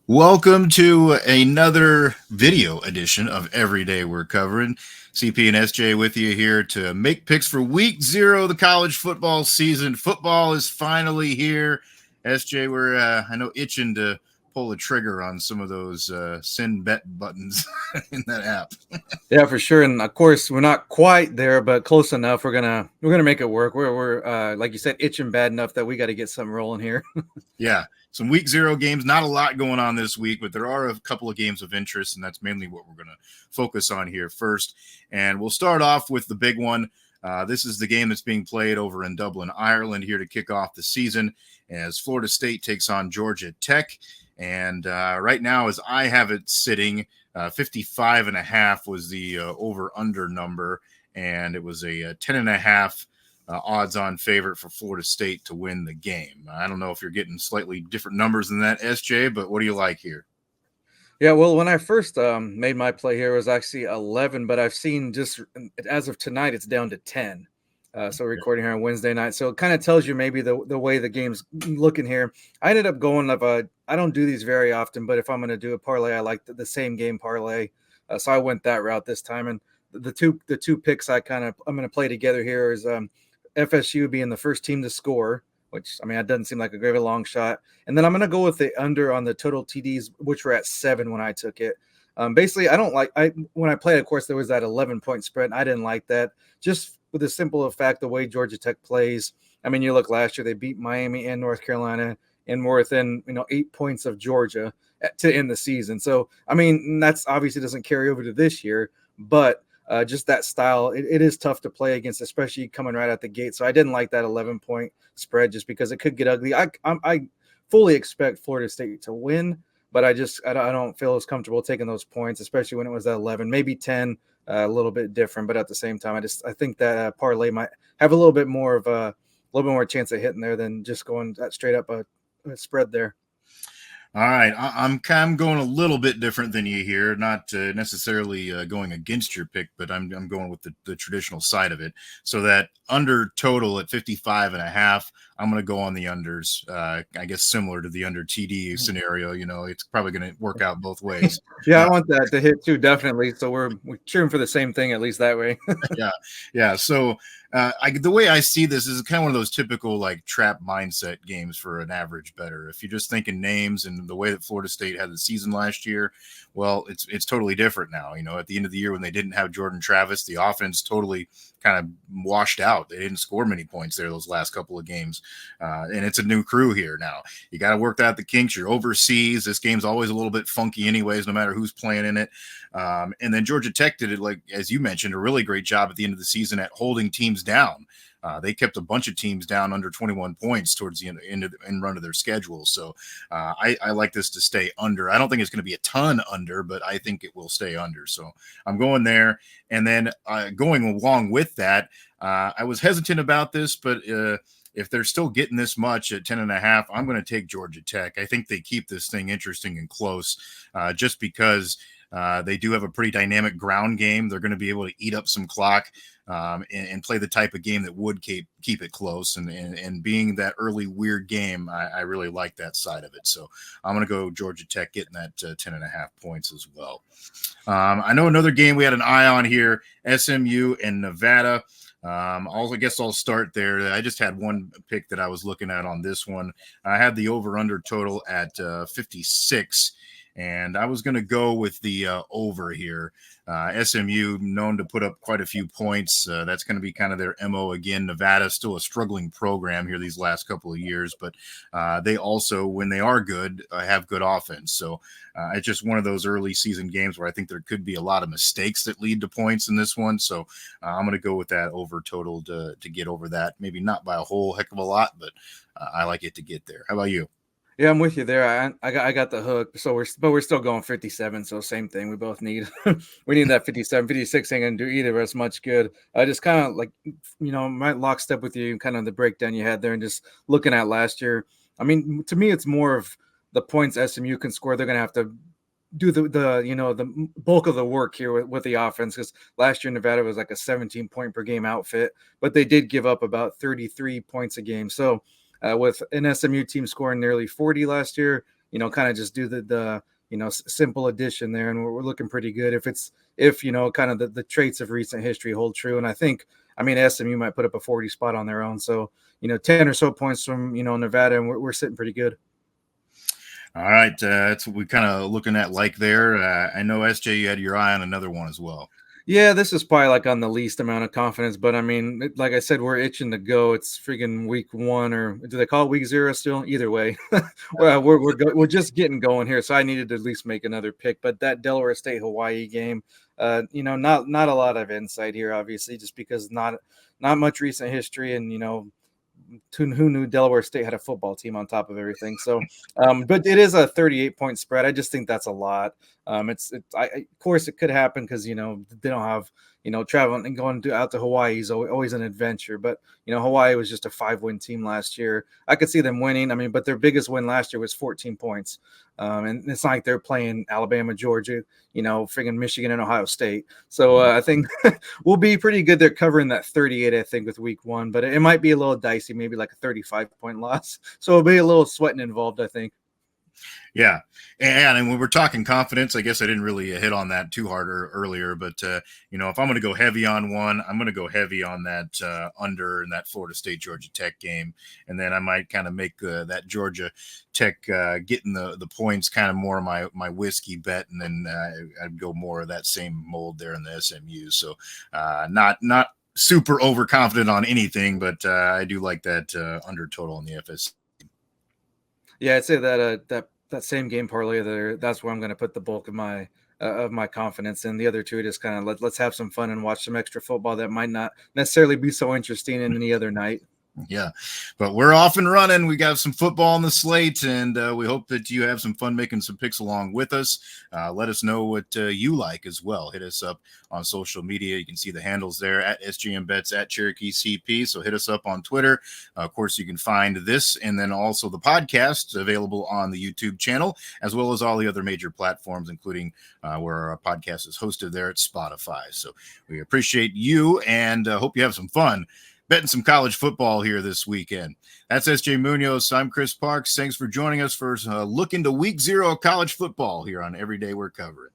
Welcome to another video edition of Everyday We're Covering. CP and SJ with you here to make picks for week 0 of the college football season. Football is finally here. SJ, we're I know itching to pull the trigger on some of those send bet buttons in that app. Yeah, for sure. And of course, we're not quite there, but close enough. We're gonna make it work. We're like you said, itching bad enough that we got to get something rolling here. Yeah, some week 0 games. Not a lot going on this week, but there are a couple of games of interest, and that's mainly what we're going to focus on here first. And we'll start off with the big one. This is the game that's being played over in Dublin, Ireland, here to kick off the season as Florida State takes on Georgia Tech. And right now, as I have it sitting, 55.5 was the over-under number, and it was a 10.5 odds-on favorite for Florida State to win the game. I don't know if you're getting slightly different numbers than that, SJ, but what do you like here? Yeah, well, when I first made my play here, it was actually 11, but I've seen just as of tonight, it's down to 10. So we're recording here on Wednesday night, so it kind of tells you maybe the way the game's looking here. I ended up going of I don't do these very often, but if I'm going to do a parlay, I like the same game parlay. So I went that route this time, and the two picks I'm going to play together here is FSU being the first team to score, which I mean, that doesn't seem like a very long shot. And then I'm going to go with the under on the total TDs, which were at 7 when I took it. Basically, I don't like when I played, of course, there was that 11-point spread. And I didn't like that just with the simple fact the way Georgia Tech plays. I mean, you look last year, they beat Miami and North Carolina and more within 8 points of Georgia to end the season. So, I mean, that's obviously doesn't carry over to this year, but just that style, it is tough to play against, especially coming right out the gate. So I didn't like that 11-point spread just because it could get ugly. I fully expect Florida State to win, but I don't feel as comfortable taking those points, especially when it was at 11, maybe 10, a little bit different. But at the same time, I think that parlay might have a little bit more chance of hitting there than just going that straight up a spread there. All right, I'm kind of going a little bit different than you here. Not necessarily going against your pick, but I'm going with the traditional side of it. So that under total at 55.5, I'm going to go on the unders. I guess similar to the under TD scenario. It's probably going to work out both ways. Yeah, I want that to hit too, definitely. So we're cheering for the same thing, at least that way. Yeah. So the way I see this is kind of one of those typical like trap mindset games for an average bettor. If you're just thinking names and the way that Florida State had the season last year, well, it's totally different now. At the end of the year when they didn't have Jordan Travis, the offense totally kind of washed out. They didn't score many points there those last couple of games, and it's a new crew here now. You got to work out the kinks. You're overseas. This game's always a little bit funky, anyways, no matter who's playing in it. And then Georgia Tech did it, like as you mentioned, a really great job at the end of the season at holding teams down. They kept a bunch of teams down under 21 points towards the end run of their schedule. So I like this to stay under. I don't think it's going to be a ton under, but I think it will stay under. So I'm going there. And then going along with that, I was hesitant about this, but if they're still getting this much at 10.5, I'm going to take Georgia Tech. I think they keep this thing interesting and close just because they do have a pretty dynamic ground game. They're going to be able to eat up some clock and play the type of game that would keep it close. And being that early weird game, I really like that side of it. So I'm going to go Georgia Tech getting that 10.5 points as well. I know another game we had an eye on here, SMU and Nevada. I guess I'll start there. I just had one pick that I was looking at on this one. I had the over-under total at 56. And I was going to go with the over here. SMU known to put up quite a few points. That's going to be kind of their MO again. Nevada still a struggling program here these last couple of years, but they also, when they are good, have good offense. So it's just one of those early season games where I think there could be a lot of mistakes that lead to points in this one. So I'm going to go with that over total to get over that. Maybe not by a whole heck of a lot, but I like it to get there. How about you? Yeah, I'm with you there. I got the hook. So we're still going 57. So same thing. We both need we need that 57. 56 ain't gonna do either of us much good. I just kind of like my lockstep with you, kind of the breakdown you had there, and just looking at last year. I mean, to me, it's more of the points SMU can score. They're gonna have to do the bulk of the work here with the offense, because last year Nevada was like a 17 point per game outfit, but they did give up about 33 points a game. So with an SMU team scoring nearly 40 last year, kind of just do the simple addition there, and we're looking pretty good if kind of the traits of recent history hold true. And I mean, SMU might put up a 40 spot on their own. So, 10 or so points from, Nevada, and we're sitting pretty good. All right. That's what we kind of looking at like there. I know, SJ, you had your eye on another one as well. Yeah, this is probably like on the least amount of confidence, but I mean, like I said, we're itching to go. It's freaking week 1, or do they call it week 0 still? Either way, well, we're just getting going here, so I needed to at least make another pick. But that Delaware State Hawaii game, not a lot of insight here, obviously, just because not much recent history, and who knew Delaware State had a football team on top of everything. So, but it is a 38-point spread. I just think that's a lot. Of course it could happen because, they don't have, traveling and going out to Hawaii is always an adventure. But, Hawaii was just a 5-win team last year. I could see them winning. I mean, but their biggest win last year was 14 points. And it's not like they're playing Alabama, Georgia, friggin' Michigan and Ohio State. So I think we'll be pretty good. They're covering that 38, I think, with week 1, but it might be a little dicey, maybe like a 35-point loss. So it'll be a little sweating involved, I think. Yeah. And when we're talking confidence, I guess I didn't really hit on that too hard earlier, but if I'm going to go heavy on one, I'm going to go heavy on that under in that Florida State Georgia Tech game. And then I might kind of make that Georgia Tech getting the points kind of more my whiskey bet. And then I'd go more of that same mold there in the SMU. So not super overconfident on anything, but I do like that under total in the FSC. Yeah, I'd say that same game parlay there, that's where I'm going to put the bulk of my confidence in. The other two, just kind of let's have some fun and watch some extra football that might not necessarily be so interesting in any other night. Yeah, but we're off and running. We got some football on the slate, and we hope that you have some fun making some picks along with us. Let us know what you like as well. Hit us up on social media. You can see the handles there at SGM Bets, at Cherokee CP. So hit us up on Twitter. Of course, you can find this and then also the podcast available on the YouTube channel, as well as all the other major platforms, including where our podcast is hosted there at Spotify. So we appreciate you and hope you have some fun betting some college football here this weekend. That's SJ Munoz. I'm Chris Parks. Thanks for joining us for a look into week 0 of college football here on Every Day We're Covering.